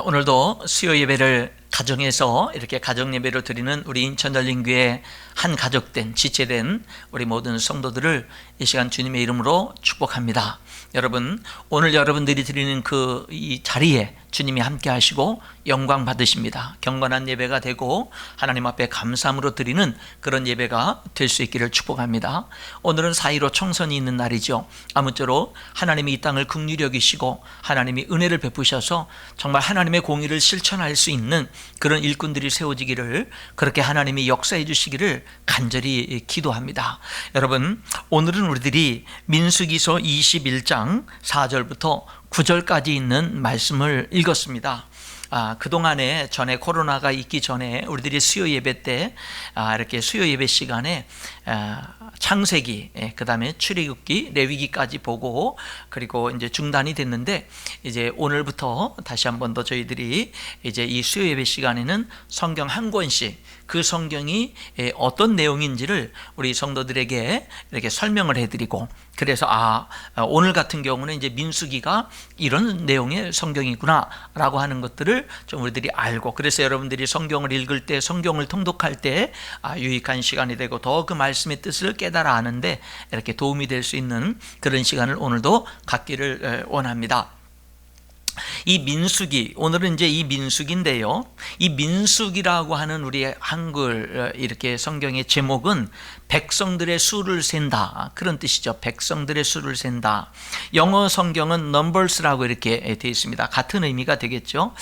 오늘도 수요 예배를 가정에서 이렇게 가정 예배로 드리는 우리 인천달림교회 한 가족된 지체된 우리 모든 성도들을 이 시간 주님의 이름으로 축복합니다. 여러분, 오늘 여러분들이 드리는 이 자리에 주님이 함께 하시고 영광 받으십니다. 경건한 예배가 되고 하나님 앞에 감사함으로 드리는 그런 예배가 될 수 있기를 축복합니다. 오늘은 4.15 총선이 있는 날이죠. 아무쪼록 하나님이 이 땅을 긍휼히 여기시고 하나님이 은혜를 베푸셔서 정말 하나님의 공의를 실천할 수 있는 그런 일꾼들이 세워지기를, 그렇게 하나님이 역사해 주시기를 간절히 기도합니다. 여러분, 오늘은 우리들이 민수기서 21장 4절부터 9절까지 있는 말씀을 읽었습니다. 그동안에 전에 코로나가 있기 전에 우리들이 수요 예배 때 이렇게 수요 예배 시간에 창세기, 그 다음에 출애굽기, 레위기까지 보고 그리고 이제 중단이 됐는데, 이제 오늘부터 다시 한 번 더 저희들이 이제 이 수요 예배 시간에는 성경 한 권씩, 그 성경이 어떤 내용인지를 우리 성도들에게 이렇게 설명을 해드리고, 그래서 오늘 같은 경우는 이제 민수기가 이런 내용의 성경이구나 라고 하는 것들을 좀 우리들이 알고, 그래서 여러분들이 성경을 읽을 때, 성경을 통독할 때 유익한 시간이 되고 더 그 말씀의 뜻을 깨달아 아는데 이렇게 도움이 될 수 있는 그런 시간을 오늘도 갖기를 원합니다. 이 민수기, 오늘은 이제 이 민수기인데요, 이 민수기라고 하는 우리 한글 이렇게 성경의 제목은 백성들의 수를 센다, 그런 뜻이죠. 백성들의 수를 센다. 영어 성경은 numbers라고 이렇게 되어 있습니다. 같은 의미가 되겠죠.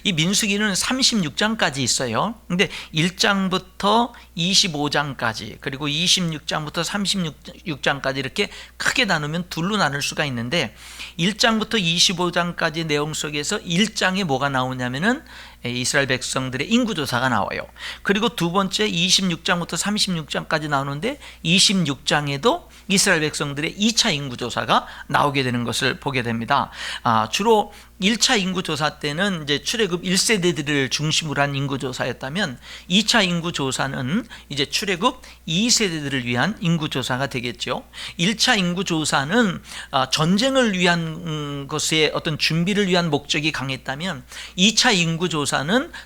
이 민수기는 36장까지 있어요. 근데 1장부터 25장까지, 그리고 26장부터 36장까지 이렇게 크게 나누면 둘로 나눌 수가 있는데, 1장부터 25장까지 내용 속에서 1장에 뭐가 나오냐면은 이스라엘 백성들의 인구조사가 나와요. 그리고 두 번째 26장부터 36장까지 나오는데, 26장에도 이스라엘 백성들의 2차 인구조사가 나오게 되는 것을 보게 됩니다. 주로 1차 인구조사 때는 이제 출애굽 1세대들을 중심으로 한 인구조사였다면, 2차 인구조사는 이제 출애굽 2세대들을 위한 인구조사가 되겠죠. 1차 인구조사는 전쟁을 위한 것의 어떤 준비를 위한 목적이 강했다면, 2차 인구조사는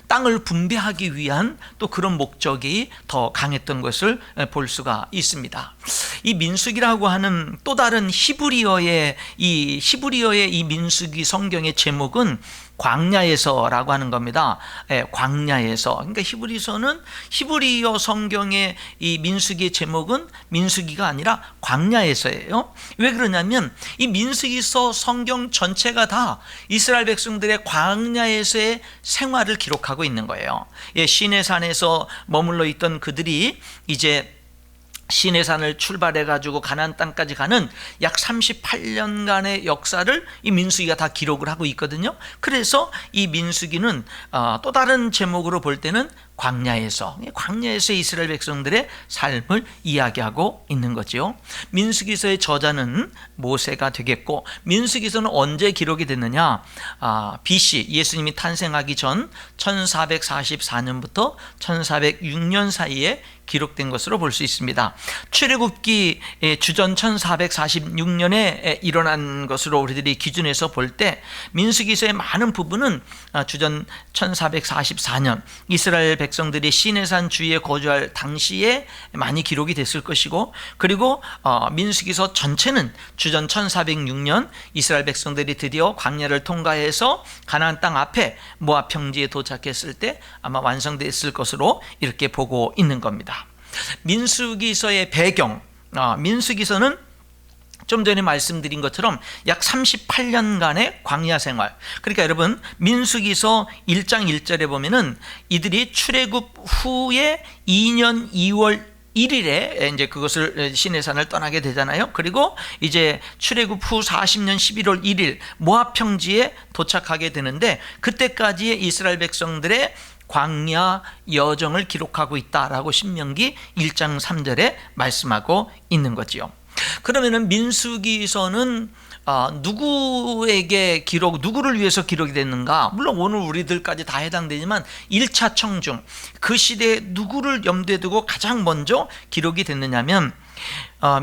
땅을 분배하기 위한 또 그런 목적이 더 강했던 것을 볼 수가 있습니다. 이 민수기라고 하는 또 다른 히브리어의 이 민수기 성경의 제목은 광야에서라고 하는 겁니다. 광야에서. 그러니까 히브리어 성경의 이 민수기의 제목은 민수기가 아니라 광야에서예요. 왜 그러냐면 이 민수기서 성경 전체가 다 이스라엘 백성들의 광야에서의 생활을 기록하고 있는 거예요. 시내산에서 머물러 있던 그들이 이제 시내산을 출발해 가지고 가나안 땅까지 가는 약 38년간의 역사를 이 민수기가 다 기록을 하고 있거든요. 그래서 이 민수기는 또 다른 제목으로 볼 때는 광야에서 이스라엘 백성들의 삶을 이야기하고 있는 거죠. 민수기서의 저자는 모세가 되겠고, 민수기서는 언제 기록이 됐느냐? BC, 예수님이 탄생하기 전 1444년부터 1406년 사이에 기록된 것으로 볼 수 있습니다. 출애굽기 주전 1446년에 일어난 것으로 우리들이 기준해서 볼 때, 민수기서의 많은 부분은 주전 1444년 이스라엘 백성들이 시내산 주위에 거주할 당시에 많이 기록이 됐을 것이고, 그리고 민수기서 전체는 주전 1406년 이스라엘 백성들이 드디어 광야를 통과해서 가나안 땅 앞에 모압 평지에 도착했을 때 아마 완성됐을 것으로 이렇게 보고 있는 겁니다. 민수기서의 배경, 민수기서는 좀 전에 말씀드린 것처럼 약 38년간의 광야 생활. 그러니까 여러분, 민수기서 1장 1절에 보면은 이들이 출애굽 후에 2년 2월 1일에 이제 그것을 시내산을 떠나게 되잖아요. 그리고 이제 출애굽 후 40년 11월 1일 모압 평지에 도착하게 되는데, 그때까지의 이스라엘 백성들의 광야 여정을 기록하고 있다라고 신명기 1장 3절에 말씀하고 있는 거지요. 그러면은 민수기서는 누구를 위해서 기록이 됐는가? 물론 오늘 우리들까지 다 해당되지만 1차 청중, 그 시대에 누구를 염두에 두고 가장 먼저 기록이 됐느냐면,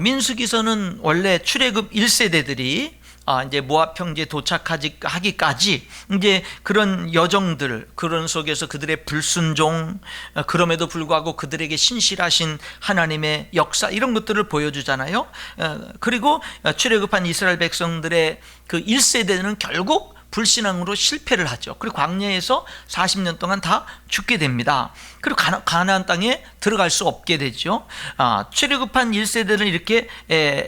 민수기서는 원래 출애굽 1세대들이 이제 모압 평지에 도착하기까지 이제 그런 여정들, 그런 속에서 그들의 불순종, 그럼에도 불구하고 그들에게 신실하신 하나님의 역사, 이런 것들을 보여주잖아요. 그리고 출애굽한 이스라엘 백성들의 그 1세대는 결국 불신앙으로 실패를 하죠. 그리고 광야에서 40년 동안 다 죽게 됩니다. 그리고 가나안 땅에 들어갈 수 없게 되죠. 출애굽한 1세대는 이렇게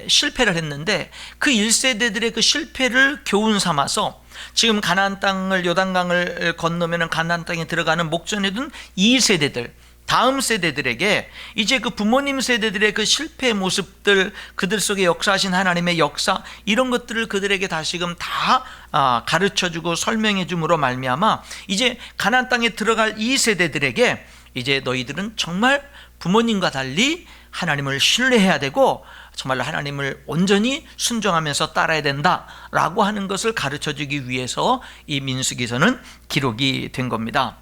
실패를 했는데, 그 1세대들의 그 실패를 교훈 삼아서 지금 가나안 땅을, 요단강을 건너면 가나안 땅에 들어가는 목전에 둔 2세대들, 다음 세대들에게 이제 그 부모님 세대들의 그 실패의 모습들, 그들 속에 역사하신 하나님의 역사, 이런 것들을 그들에게 다시금 다 가르쳐주고 설명해줌으로 말미암아 이제 가나안 땅에 들어갈 이 세대들에게 이제 너희들은 정말 부모님과 달리 하나님을 신뢰해야 되고 정말로 하나님을 온전히 순종하면서 따라야 된다라고 하는 것을 가르쳐주기 위해서 이 민수기서는 기록이 된 겁니다.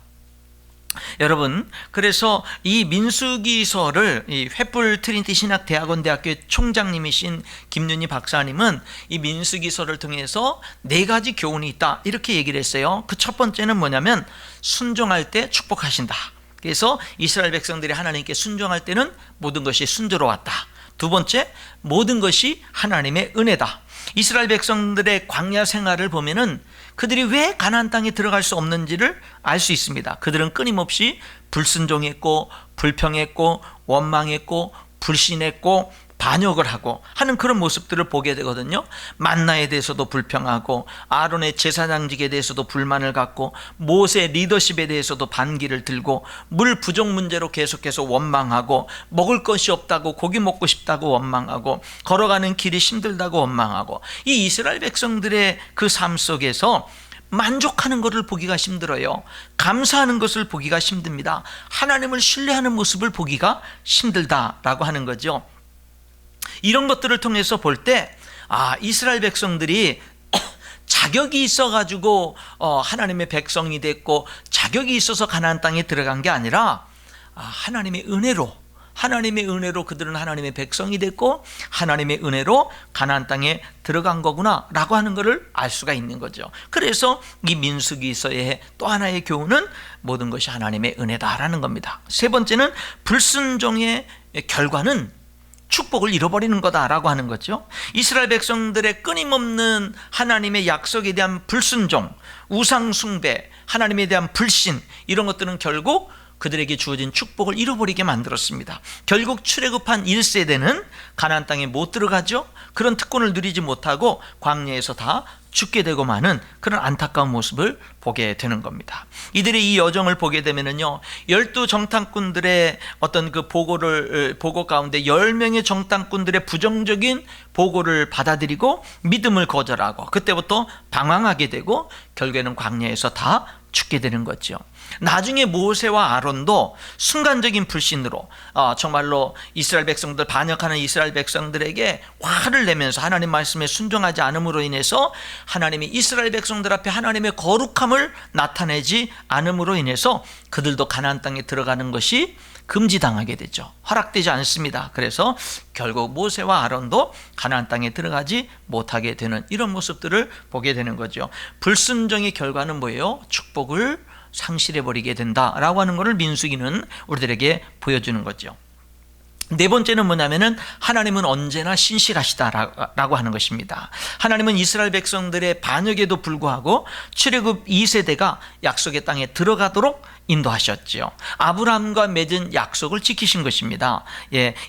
여러분, 그래서 이 민수기서를 이 횃불 트리니티 신학대학원 대학교의 총장님이신 김윤희 박사님은 이 민수기서를 통해서 4가지 교훈이 있다, 이렇게 얘기를 했어요. 그 첫 번째는 뭐냐면 순종할 때 축복하신다. 그래서 이스라엘 백성들이 하나님께 순종할 때는 모든 것이 순조로웠다. 두 번째, 모든 것이 하나님의 은혜다. 이스라엘 백성들의 광야 생활을 보면은 그들이 왜 가나안 땅에 들어갈 수 없는지를 알 수 있습니다. 그들은 끊임없이 불순종했고 불평했고 원망했고 불신했고 반역을 하고 하는 그런 모습들을 보게 되거든요. 만나에 대해서도 불평하고, 아론의 제사장직에 대해서도 불만을 갖고, 모세 리더십에 대해서도 반기를 들고, 물 부족 문제로 계속해서 원망하고, 먹을 것이 없다고, 고기 먹고 싶다고 원망하고, 걸어가는 길이 힘들다고 원망하고, 이 이스라엘 백성들의 그 삶 속에서 만족하는 것을 보기가 힘들어요. 감사하는 것을 보기가 힘듭니다. 하나님을 신뢰하는 모습을 보기가 힘들다라고 하는 거죠. 이런 것들을 통해서 볼 때 이스라엘 백성들이 자격이 있어가지고 하나님의 백성이 됐고 자격이 있어서 가나안 땅에 들어간 게 아니라 하나님의 은혜로 그들은 하나님의 백성이 됐고 하나님의 은혜로 가나안 땅에 들어간 거구나 라고 하는 것을 알 수가 있는 거죠. 그래서 이 민수기서의 또 하나의 교훈은 모든 것이 하나님의 은혜다라는 겁니다. 세 번째는 불순종의 결과는 축복을 잃어버리는 거다라고 하는 거죠. 이스라엘 백성들의 끊임없는 하나님의 약속에 대한 불순종, 우상 숭배, 하나님에 대한 불신, 이런 것들은 결국 그들에게 주어진 축복을 잃어버리게 만들었습니다. 결국 출애굽한 1세대는 가나안 땅에 못 들어가죠. 그런 특권을 누리지 못하고 광야에서 다 죽게 되고 마는 그런 안타까운 모습을 보게 되는 겁니다. 이들의 이 여정을 보게 되면은요, 12 정탐꾼들의 어떤 그 보고 가운데 10명의 정탐꾼들의 부정적인 보고를 받아들이고 믿음을 거절하고 그때부터 방황하게 되고 결국에는 광야에서 다 죽게 되는 거죠. 나중에 모세와 아론도 순간적인 불신으로 정말로 이스라엘 백성들, 반역하는 이스라엘 백성들에게 화를 내면서 하나님 말씀에 순종하지 않음으로 인해서 하나님이 이스라엘 백성들 앞에 하나님의 거룩함을 나타내지 않음으로 인해서 그들도 가나안 땅에 들어가는 것이 금지당하게 되죠. 허락되지 않습니다. 그래서 결국 모세와 아론도 가나안 땅에 들어가지 못하게 되는 이런 모습들을 보게 되는 거죠. 불순종의 결과는 뭐예요? 축복을 상실해버리게 된다라고 하는 것을 민수기는 우리들에게 보여주는 거죠. 네 번째는 뭐냐면은 하나님은 언제나 신실하시다라고 하는 것입니다. 하나님은 이스라엘 백성들의 반역에도 불구하고 출애굽 2세대가 약속의 땅에 들어가도록 인도하셨지요. 아브라함과 맺은 약속을 지키신 것입니다.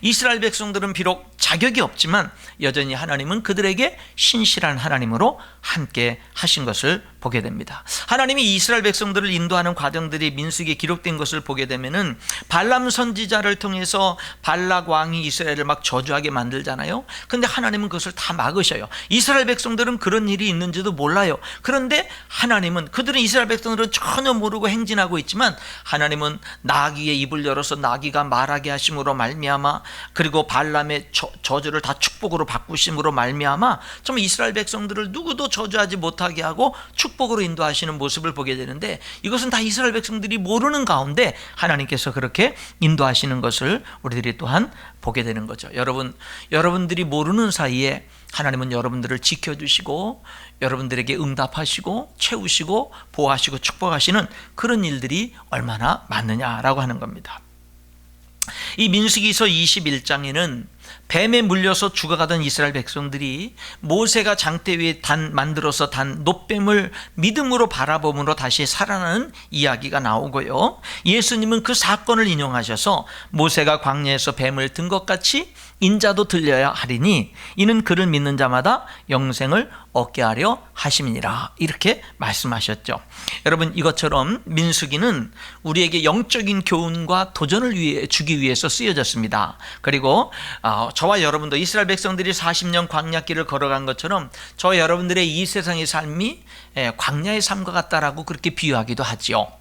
이스라엘 백성들은 비록 자격이 없지만 여전히 하나님은 그들에게 신실한 하나님으로 함께 하신 것을 보게 됩니다. 하나님이 이스라엘 백성들을 인도하는 과정들이 민수기에 기록된 것을 보게 되면은 발람 선지자를 통해서 발락 왕이 이스라엘을 막 저주하게 만들잖아요. 그런데 하나님은 그것을 다 막으셔요. 이스라엘 백성들은 그런 일이 있는지도 몰라요. 그런데 하나님은, 그들은 이스라엘 백성들은 전혀 모르고 행진하고 있지만 하나님은 나귀의 입을 열어서 나귀가 말하게 하심으로 말미암아, 그리고 발람의 저주를 다 축복으로 바꾸심으로 말미암아 정말 이스라엘 백성들을 누구도 저주하지 못하게 하고 축복으로 인도하시는 모습을 보게 되는데, 이것은 다 이스라엘 백성들이 모르는 가운데 하나님께서 그렇게 인도하시는 것을 우리들이 또한 보게 되는 거죠. 여러분들이 모르는 사이에 하나님은 여러분들을 지켜주시고 여러분들에게 응답하시고 채우시고 보호하시고 축복하시는 그런 일들이 얼마나 많느냐라고 하는 겁니다. 이 민수기서 21장에는 뱀에 물려서 죽어가던 이스라엘 백성들이 모세가 장대 위에 만들어서 단 놋뱀을 믿음으로 바라봄으로 다시 살아나는 이야기가 나오고요, 예수님은 그 사건을 인용하셔서 모세가 광야에서 뱀을 든 것 같이 인자도 들려야 하리니 이는 그를 믿는 자마다 영생을 얻게 하려 하심이니라, 이렇게 말씀하셨죠. 여러분, 이것처럼 민수기는 우리에게 영적인 교훈과 도전을 주기 위해서 쓰여졌습니다. 그리고 저와 여러분도 이스라엘 백성들이 40년 광야길을 걸어간 것처럼 저와 여러분들의 이 세상의 삶이 광야의 삶과 같다라고 그렇게 비유하기도 하지요.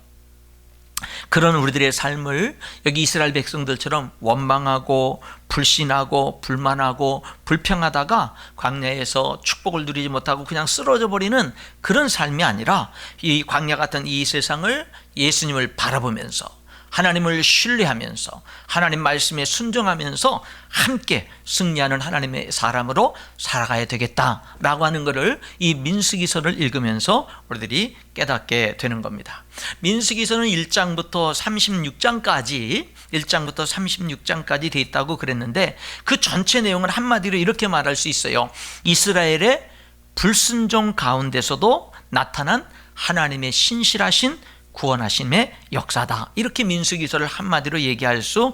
그런 우리들의 삶을 여기 이스라엘 백성들처럼 원망하고 불신하고 불만하고 불평하다가 광야에서 축복을 누리지 못하고 그냥 쓰러져 버리는 그런 삶이 아니라, 이 광야 같은 이 세상을 예수님을 바라보면서 하나님을 신뢰하면서 하나님 말씀에 순종하면서 함께 승리하는 하나님의 사람으로 살아가야 되겠다라고 하는 것을 이 민수기서를 읽으면서 우리들이 깨닫게 되는 겁니다. 민수기서는 1장부터 36장까지 돼 있다고 그랬는데, 그 전체 내용을 한마디로 이렇게 말할 수 있어요. 이스라엘의 불순종 가운데서도 나타난 하나님의 신실하신 구원하심의 역사다, 이렇게 민수기서를 한마디로 얘기할 수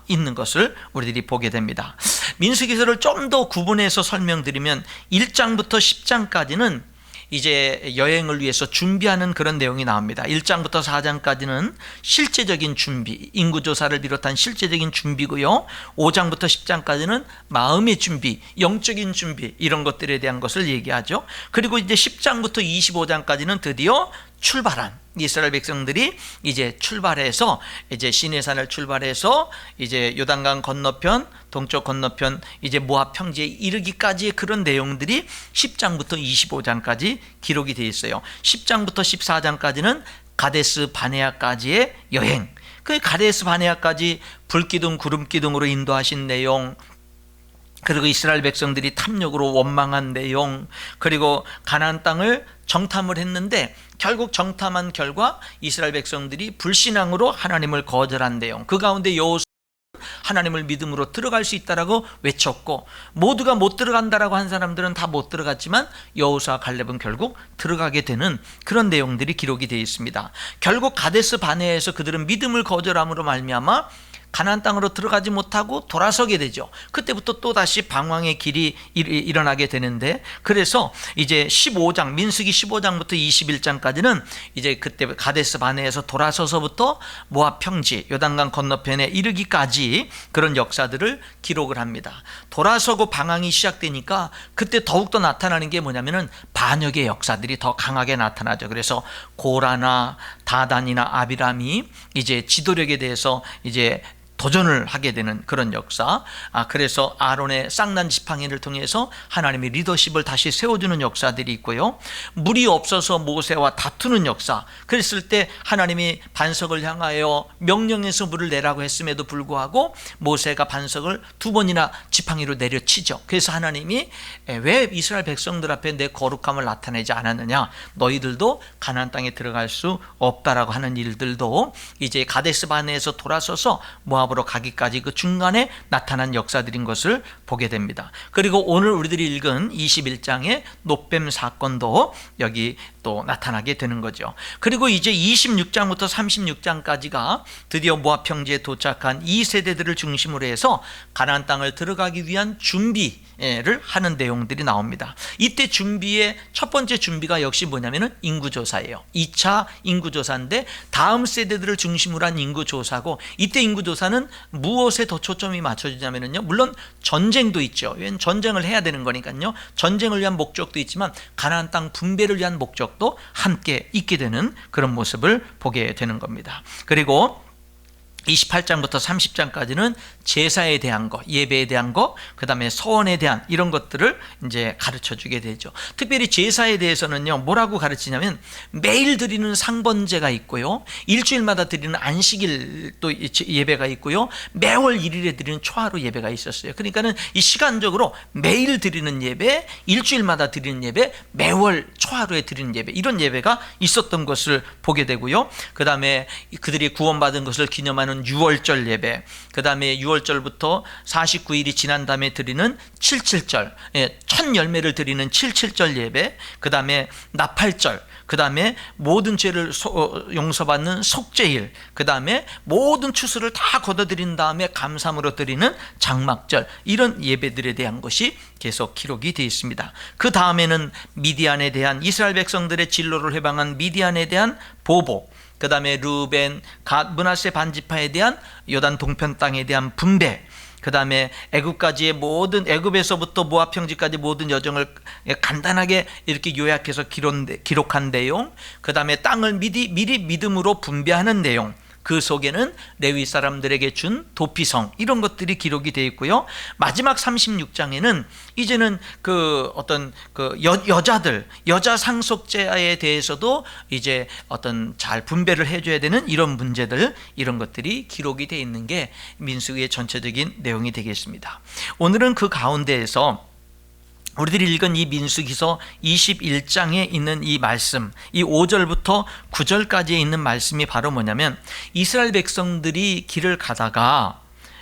있는 것을 우리들이 보게 됩니다. 민수기서를 좀 더 구분해서 설명드리면 1장부터 10장까지는 이제 여행을 위해서 준비하는 그런 내용이 나옵니다. 1장부터 4장까지는 실제적인 준비, 인구조사를 비롯한 실제적인 준비고요, 5장부터 10장까지는 마음의 준비, 영적인 준비, 이런 것들에 대한 것을 얘기하죠. 그리고 이제 10장부터 25장까지는 드디어 출발한 이스라엘 백성들이 이제 출발해서 이제 시내산을 출발해서 이제 요단강 건너편, 동쪽 건너편 이제 모압 평지에 이르기까지의 그런 내용들이 10장부터 25장까지 기록이 되어 있어요. 10장부터 14장까지는 가데스 바네아까지의 여행, 그 가데스 바네아까지 불기둥 구름기둥으로 인도하신 내용, 그리고 이스라엘 백성들이 탐욕으로 원망한 내용, 그리고 가나안 땅을 정탐을 했는데 결국 정탐한 결과 이스라엘 백성들이 불신앙으로 하나님을 거절한 내용, 그 가운데 여호수아 하나님을 믿음으로 들어갈 수 있다라고 외쳤고, 모두가 못 들어간다라고 한 사람들은 다 못 들어갔지만 여호수아 갈렙은 결국 들어가게 되는 그런 내용들이 기록이 되어 있습니다. 결국 가데스 바네아에서 그들은 믿음을 거절함으로 말미암아 가나안 땅으로 들어가지 못하고 돌아서게 되죠. 그때부터 또 다시 방황의 길이 일어나게 되는데, 그래서 이제 15장 민수기 15장부터 21장까지는 이제 그때 가데스 바네에서 돌아서서부터 모압 평지 요단강 건너편에 이르기까지 그런 역사들을 기록을 합니다. 돌아서고 방황이 시작되니까 그때 더욱더 나타나는 게 뭐냐면은 반역의 역사들이 더 강하게 나타나죠. 그래서 고라나 다단이나 아비람이 이제 지도력에 대해서 이제 도전을 하게 되는 그런 역사, 그래서 아론의 쌍난 지팡이를 통해서 하나님의 리더십을 다시 세워주는 역사들이 있고요, 물이 없어서 모세와 다투는 역사, 그랬을 때 하나님이 반석을 향하여 명령해서 물을 내라고 했음에도 불구하고 모세가 반석을 2번이나 지팡이로 내려치죠. 그래서 하나님이 왜 이스라엘 백성들 앞에 내 거룩함을 나타내지 않았느냐, 너희들도 가나안 땅에 들어갈 수 없다라고 하는 일들도 이제 가데스 바네에서 돌아서서 모압 으로 가기까지 그 중간에 나타난 역사들인 것을 보게 됩니다. 그리고 오늘 우리들이 읽은 21장의 놋뱀 사건도 여기 또 나타나게 되는 거죠. 그리고 이제 26장부터 36장까지가 드디어 모압 평지에 도착한 이 세대들을 중심으로 해서 가나안 땅을 들어가기 위한 준비를 하는 내용들이 나옵니다. 이때 준비의 첫 번째 준비가 역시 뭐냐면은 인구조사예요. 2차 인구조사인데 다음 세대들을 중심으로 한 인구조사고, 이때 인구조사는 무엇에 더 초점이 맞춰지냐면요, 물론 전쟁도 있죠. 전쟁을 해야 되는 거니까요. 전쟁을 위한 목적도 있지만 가나안 땅 분배를 위한 목적도 함께 있게 되는 그런 모습을 보게 되는 겁니다. 그리고 28장부터 30장까지는 제사에 대한 거, 예배에 대한 거, 그 다음에 서원에 대한 이런 것들을 이제 가르쳐 주게 되죠. 특별히 제사에 대해서는요, 뭐라고 가르치냐면 매일 드리는 상번제가 있고요, 일주일마다 드리는 안식일 또 예배가 있고요, 매월 1일에 드리는 초하루 예배가 있었어요. 그러니까는 이 시간적으로 매일 드리는 예배, 일주일마다 드리는 예배, 매월 초하루에 드리는 예배, 이런 예배가 있었던 것을 보게 되고요. 그 다음에 그들이 구원받은 것을 기념하는 6월절 예배, 그 다음에 6월절부터 49일이 지난 다음에 드리는 77절, 첫 열매를 드리는 77절 예배, 그 다음에 나팔절, 그 다음에 모든 죄를 용서받는 속죄일, 그 다음에 모든 추수를 다 걷어들인 다음에 감사함으로 드리는 장막절, 이런 예배들에 대한 것이 계속 기록이 되어 있습니다. 그 다음에는 미디안에 대한, 이스라엘 백성들의 진로를 해방한 미디안에 대한 보복, 그 다음에 르벤, 갓, 므낫세 반지파에 대한 요단 동편 땅에 대한 분배, 그 다음에 애굽까지의 모든, 애굽에서부터 모압 평지까지 모든 여정을 간단하게 이렇게 요약해서 기록한 내용, 그 다음에 땅을 미리 믿음으로 분배하는 내용, 그 속에는 레위 사람들에게 준 도피성, 이런 것들이 기록이 되어 있고요. 마지막 36장에는 이제는 그 어떤 그 여자들, 여자 상속자에 대해서도 이제 어떤 잘 분배를 해줘야 되는 이런 문제들, 이런 것들이 기록이 되어 있는 게 민수기의 전체적인 내용이 되겠습니다. 오늘은 그 가운데에서 우리들이 읽은 이 민수기서 21장에 있는 이 말씀, 이 5절부터 9절까지에 있는 말씀이 바로 뭐냐면, 이스라엘 백성들이 길을 가다가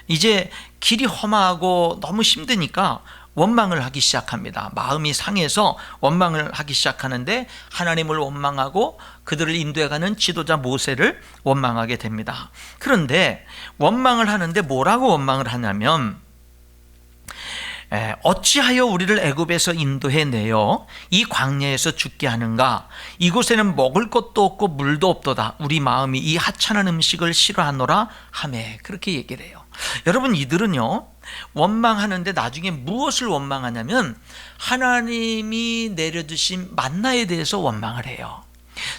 이제 길이 험하고 너무 힘드니까 원망을 하기 시작합니다. 마음이 상해서 원망을 하기 시작하는데, 하나님을 원망하고 그들을 인도해가는 지도자 모세를 원망하게 됩니다. 그런데 원망을 하는데 뭐라고 원망을 하냐면, 어찌하여 우리를 애굽에서 인도해내어 이 광야에서 죽게 하는가? 이곳에는 먹을 것도 없고 물도 없도다. 우리 마음이 이 하찮은 음식을 싫어하노라 하매, 그렇게 얘기를 해요. 여러분, 이들은요, 원망하는데 나중에 무엇을 원망하냐면 하나님이 내려주신 만나에 대해서 원망을 해요.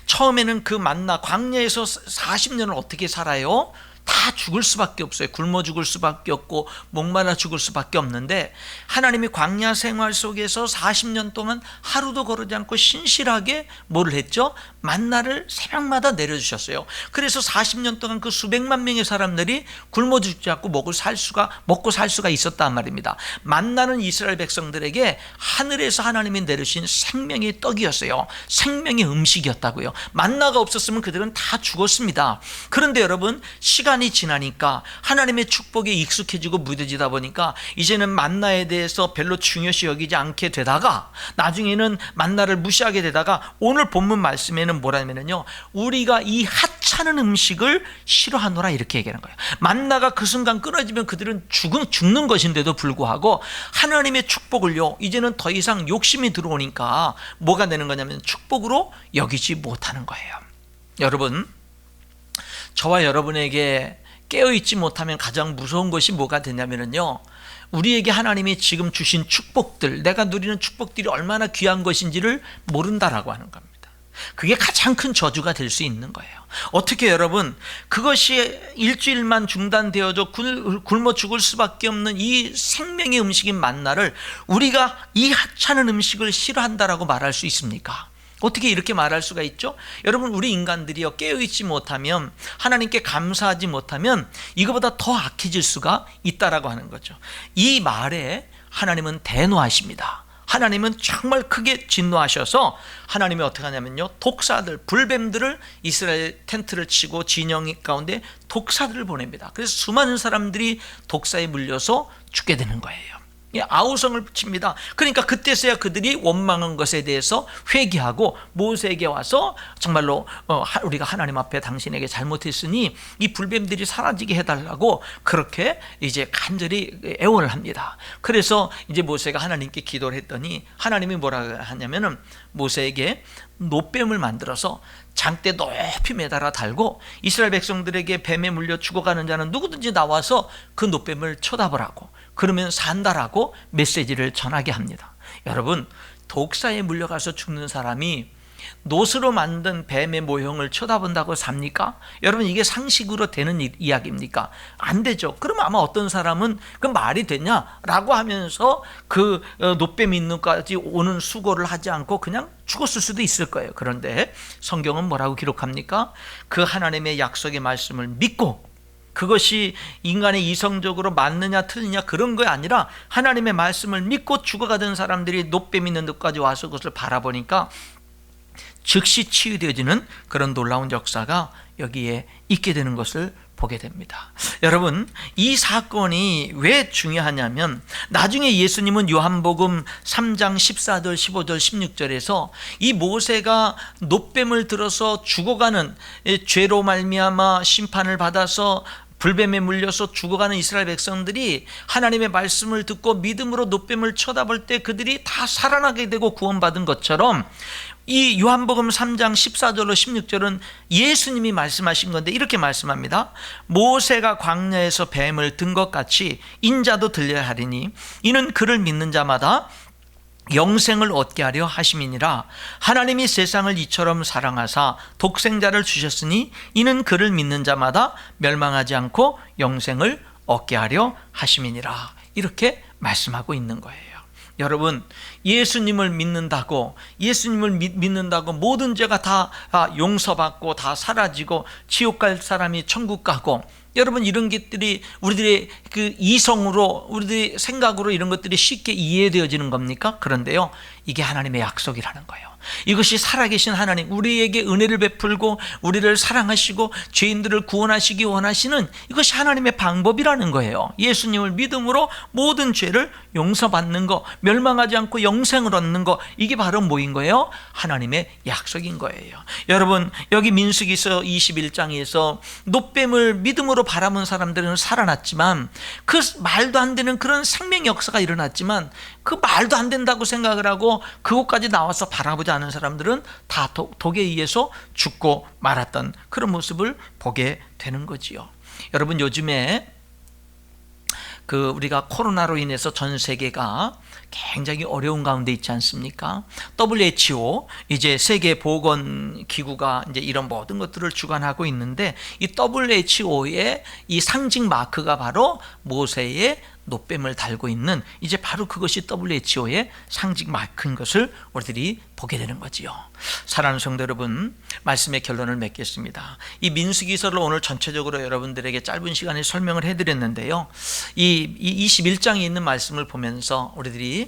처음에는 그 만나, 광야에서 40년을 어떻게 살아요? 다 죽을 수밖에 없어요. 굶어 죽을 수밖에 없고 목마라 죽을 수밖에 없는데, 하나님이 광야 생활 속에서 40년 동안 하루도 거르지 않고 신실하게 뭐를 했죠? 만나를 새벽마다 내려주셨어요. 그래서 40년 동안 그 수백만 명의 사람들이 굶어 죽지 않고 먹고 살 수가 있었단 말입니다. 만나는 이스라엘 백성들에게 하늘에서 하나님이 내려주신 생명의 떡이었어요. 생명의 음식이었다고요. 만나가 없었으면 그들은 다 죽었습니다. 그런데 여러분, 시간이 지나니까 하나님의 축복에 익숙해지고 무뎌지다 보니까 이제는 만나에 대해서 별로 중요시 여기지 않게 되다가, 나중에는 만나를 무시하게 되다가, 오늘 본문 말씀에는 뭐라면요, 우리가 이 하찮은 음식을 싫어하노라, 이렇게 얘기하는 거예요. 만나가 그 순간 끊어지면 그들은 죽는 것인데도 불구하고 하나님의 축복을요, 이제는 더 이상 욕심이 들어오니까 뭐가 되는 거냐면 축복으로 여기지 못하는 거예요. 여러분, 저와 여러분에게 깨어있지 못하면 가장 무서운 것이 뭐가 되냐면요, 우리에게 하나님이 지금 주신 축복들, 내가 누리는 축복들이 얼마나 귀한 것인지를 모른다라고 하는 겁니다. 그게 가장 큰 저주가 될 수 있는 거예요. 어떻게 여러분, 그것이 일주일만 중단되어져 굶어 죽을 수밖에 없는 이 생명의 음식인 만나를 우리가 이 하찮은 음식을 싫어한다라고 말할 수 있습니까? 어떻게 이렇게 말할 수가 있죠? 여러분, 우리 인간들이요, 깨어있지 못하면, 하나님께 감사하지 못하면 이거보다 더 악해질 수가 있다라고 하는 거죠. 이 말에 하나님은 대노하십니다. 하나님은 정말 크게 진노하셔서 하나님이 어떻게 하냐면요, 독사들, 불뱀들을 이스라엘 텐트를 치고 진영 가운데 독사들을 보냅니다. 그래서 수많은 사람들이 독사에 물려서 죽게 되는 거예요. 아우성을 칩니다. 그러니까 그때서야 그들이 원망한 것에 대해서 회개하고 모세에게 와서 정말로 우리가 하나님 앞에 당신에게 잘못했으니 이 불뱀들이 사라지게 해달라고 그렇게 이제 간절히 애원을 합니다. 그래서 이제 모세가 하나님께 기도를 했더니 하나님이 뭐라 하냐면은 모세에게 노뱀을 만들어서 장대 높이 매달아 달고 이스라엘 백성들에게 뱀에 물려 죽어가는 자는 누구든지 나와서 그 노뱀을 쳐다보라고, 그러면 산다라고 메시지를 전하게 합니다. 여러분, 독사에 물려가서 죽는 사람이 노스로 만든 뱀의 모형을 쳐다본다고 삽니까? 여러분, 이게 상식으로 되는 이야기입니까? 안 되죠. 그럼 아마 어떤 사람은 그 말이 되냐라고 하면서 그 노뱀 있는까지 오는 수고를 하지 않고 그냥 죽었을 수도 있을 거예요. 그런데 성경은 뭐라고 기록합니까? 그 하나님의 약속의 말씀을 믿고, 그것이 인간의 이성적으로 맞느냐 틀리냐 그런 거 아니라 하나님의 말씀을 믿고 죽어가던 사람들이 노뱀 있는 데까지 와서 그것을 바라보니까 즉시 치유되어지는 그런 놀라운 역사가 여기에 있게 되는 것을 보게 됩니다. 여러분, 이 사건이 왜 중요하냐면 나중에 예수님은 요한복음 3장 14절 15절 16절에서 이 모세가 노뱀을 들어서 죽어가는, 죄로 말미암아 심판을 받아서 불뱀에 물려서 죽어가는 이스라엘 백성들이 하나님의 말씀을 듣고 믿음으로 노뱀을 쳐다볼 때 그들이 다 살아나게 되고 구원받은 것처럼, 이 요한복음 3장 14절로 16절은 예수님이 말씀하신 건데 이렇게 말씀합니다. 모세가 광야에서 뱀을 든 것 같이 인자도 들려야 하리니 이는 그를 믿는 자마다 영생을 얻게 하려 하심이니라. 하나님이 세상을 이처럼 사랑하사 독생자를 주셨으니 이는 그를 믿는 자마다 멸망하지 않고 영생을 얻게 하려 하심이니라. 이렇게 말씀하고 있는 거예요. 여러분, 예수님을 믿는다고 모든 죄가 다 용서받고 다 사라지고 지옥 갈 사람이 천국 가고, 여러분, 이런 것들이 우리들의 그 이성으로, 우리들의 생각으로 이런 것들이 쉽게 이해되어지는 겁니까? 그런데요, 이게 하나님의 약속이라는 거예요. 이것이 살아계신 하나님, 우리에게 은혜를 베풀고 우리를 사랑하시고 죄인들을 구원하시기 원하시는 이것이 하나님의 방법이라는 거예요. 예수님을 믿음으로 모든 죄를 용서받는 거, 멸망하지 않고 영생을 얻는 거, 이게 바로 뭐인 거예요? 하나님의 약속인 거예요. 여러분, 여기 민수기서 21장에서 노뱀을 믿음으로 바라본 사람들은 살아났지만, 그 말도 안 되는 그런 생명 역사가 일어났지만, 그 말도 안 된다고 생각을 하고 그곳까지 나와서 바라보지 않은 사람들은 다 독에 의해서 죽고 말았던 그런 모습을 보게 되는 거지요. 여러분, 요즘에 우리가 코로나로 인해서 전 세계가 굉장히 어려운 가운데 있지 않습니까? WHO, 이제 세계보건기구가 이제 이런 모든 것들을 주관하고 있는데, 이 WHO의 이 상징 마크가 바로 모세의 노뱀을 달고 있는, 이제 바로 그것이 WHO의 상징 마크인 것을 우리들이 보게 되는 거지요. 사랑하는 성도 여러분, 말씀의 결론을 맺겠습니다. 이 민수기서를 오늘 전체적으로 여러분들에게 짧은 시간에 설명을 해드렸는데요, 이 21장에 있는 말씀을 보면서 우리들이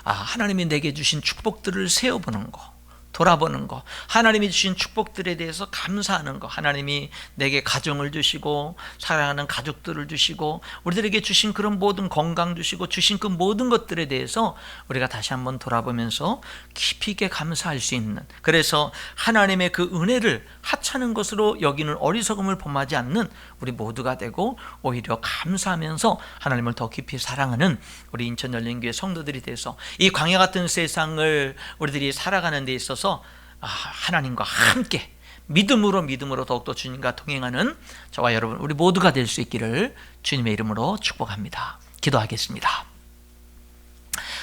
하나님이 내게 주신 축복들을 세어보는 거, 돌아보는 거, 하나님이 주신 축복들에 대해서 감사하는 거, 하나님이 내게 가정을 주시고 사랑하는 가족들을 주시고 우리들에게 주신 그런 모든 건강 주시고 주신 그 모든 것들에 대해서 우리가 다시 한번 돌아보면서 깊이 있게 감사할 수 있는, 그래서 하나님의 그 은혜를 하찮은 것으로 여기는 어리석음을 범하지 않는 우리 모두가 되고, 오히려 감사하면서 하나님을 더 깊이 사랑하는 우리 인천열린교회 성도들이 돼서 이 광야 같은 세상을 우리들이 살아가는 데 있어서 하나님과 함께 믿음으로 더욱더 주님과 동행하는 저와 여러분, 우리 모두가 될 수 있기를 주님의 이름으로 축복합니다. 기도하겠습니다.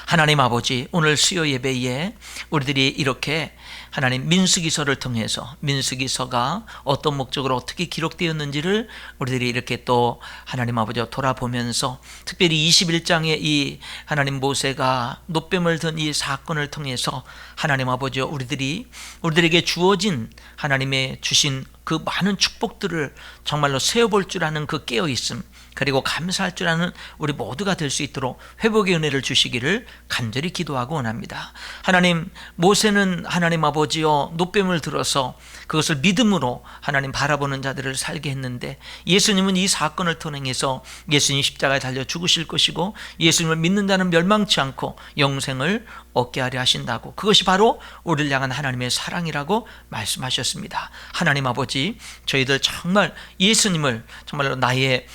하나님 아버지, 오늘 수요 예배에 우리들이 이렇게 하나님 민수기서를 통해서, 민수기서가 어떤 목적으로 어떻게 기록되었는지를 우리들이 이렇게 또 하나님 아버지 돌아보면서, 특별히 21장의 이 하나님 모세가 노뱀을 든 이 사건을 통해서 하나님 아버지 우리들에게 주어진 하나님의 주신 그 많은 축복들을 정말로 세어볼 줄 아는 그 깨어있음, 그리고 감사할 줄 아는 우리 모두가 될 수 있도록 회복의 은혜를 주시기를 간절히 기도하고 원합니다. 하나님, 모세는 하나님 아버지여 노뱀을 들어서 그것을 믿음으로 하나님 바라보는 자들을 살게 했는데, 예수님은 이 사건을 통해서 예수님 십자가에 달려 죽으실 것이고 예수님을 믿는 자는 멸망치 않고 영생을 얻게 하려 하신다고, 그것이 바로 우리를 향한 하나님의 사랑이라고 말씀하셨습니다. 하나님 아버지, 저희들 정말 예수님을 정말로 나의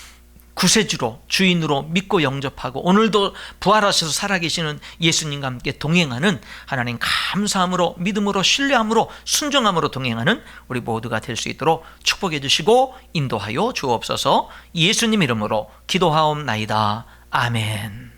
구세주로, 주인으로 믿고 영접하고 오늘도 부활하셔서 살아계시는 예수님과 함께 동행하는, 하나님 감사함으로, 믿음으로, 신뢰함으로, 순종함으로 동행하는 우리 모두가 될 수 있도록 축복해 주시고 인도하여 주옵소서. 예수님 이름으로 기도하옵나이다. 아멘.